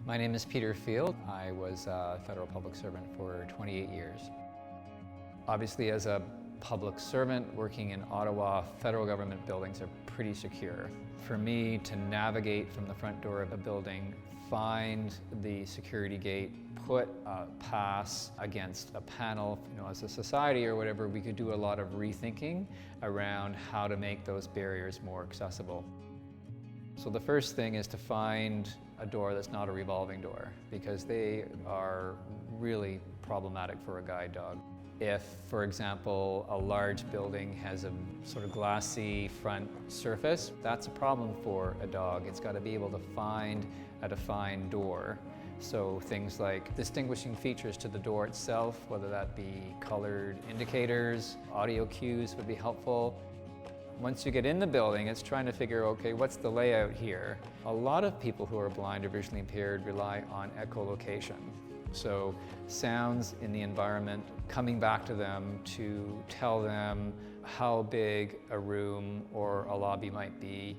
My name is Peter Field. I was a federal public servant for 28 years. Obviously, as a public servant working in Ottawa, federal government buildings are pretty secure. For me to navigate from the front door of a building, find the security gate, put a pass against a panel, as a society or whatever, we could do a lot of rethinking around how to make those barriers more accessible. So the first thing is to find a door that's not a revolving door, because they are really problematic for a guide dog. If, for example, a large building has a sort of glassy front surface, that's a problem for a dog. It's got to be able to find a defined door. So things like distinguishing features to the door itself, whether that be colored indicators, audio cues would be helpful. Once you get in the building, it's trying to figure, okay, what's the layout here? A lot of people who are blind or visually impaired rely on echolocation. So sounds in the environment coming back to them to tell them how big a room or a lobby might be.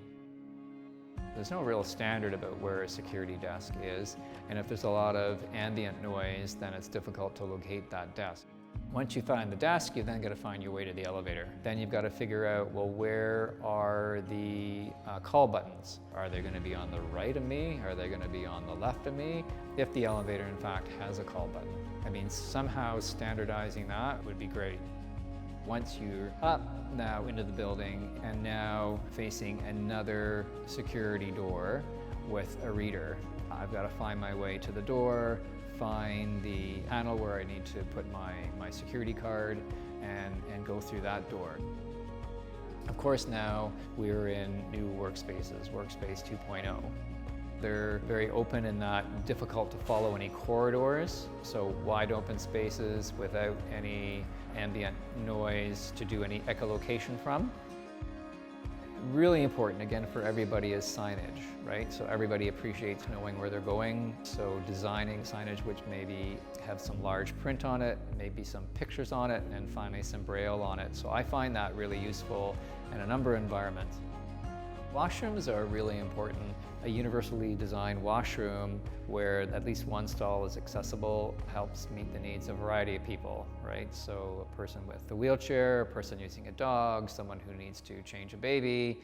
There's no real standard about where a security desk is, and if there's a lot of ambient noise, then it's difficult to locate that desk. Once you find the desk, you then got to find your way to the elevator. Then you've got to figure out, well, where are the call buttons? Are they going to be on the right of me? Are they going to be on the left of me? If the elevator, in fact, has a call button. I mean, somehow standardizing that would be great. Once you're up now into the building and now facing another security door with a reader, I've got to find my way to the door, find the panel where I need to put my security card and go through that door. Of course, now we're in new workspaces, Workspace 2.0. They're very open and not difficult to follow any corridors, so wide open spaces without any ambient noise to do any echolocation from. Really important, again, for everybody is signage, right? So everybody appreciates knowing where they're going. So designing signage which maybe have some large print on it, maybe some pictures on it, and finally some braille on it. So I find that really useful in a number of environments. Washrooms are really important. A universally designed washroom where at least one stall is accessible helps meet the needs of a variety of people, right? So a person with a wheelchair, a person using a dog, someone who needs to change a baby.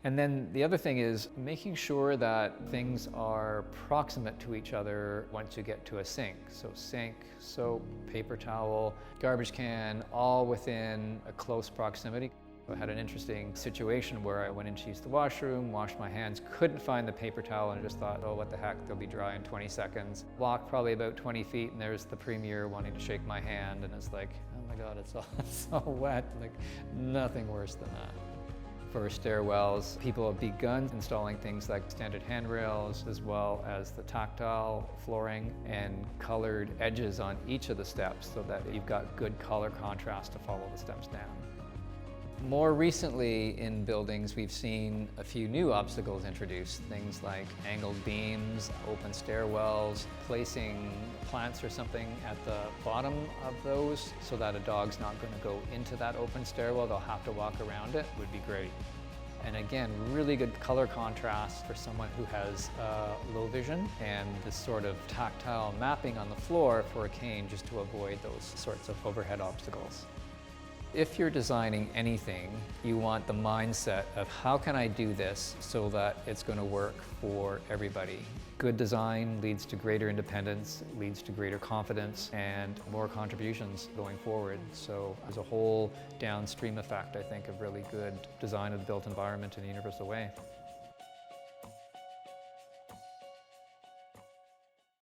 And then the other thing is making sure that things are proximate to each other once you get to a sink. So sink, soap, paper towel, garbage can, all within a close proximity. I had an interesting situation where I went in to use the washroom, washed my hands, couldn't find the paper towel, and just thought, oh, what the heck, they'll be dry in 20 seconds. Walked probably about 20 feet, and there's the premier wanting to shake my hand, and it's like, oh my God, it's all wet. Like, nothing worse than that. For stairwells, people have begun installing things like standard handrails, as well as the tactile flooring and colored edges on each of the steps so that you've got good color contrast to follow the steps down. More recently in buildings, we've seen a few new obstacles introduced, things like angled beams, open stairwells, placing plants or something at the bottom of those so that a dog's not going to go into that open stairwell, they'll have to walk around it, would be great. And again, really good color contrast for someone who has low vision, and this sort of tactile mapping on the floor for a cane just to avoid those sorts of overhead obstacles. If you're designing anything, you want the mindset of how can I do this so that it's going to work for everybody. Good design leads to greater independence, leads to greater confidence, and more contributions going forward. So there's a whole downstream effect, I think, of really good design of the built environment in a universal way.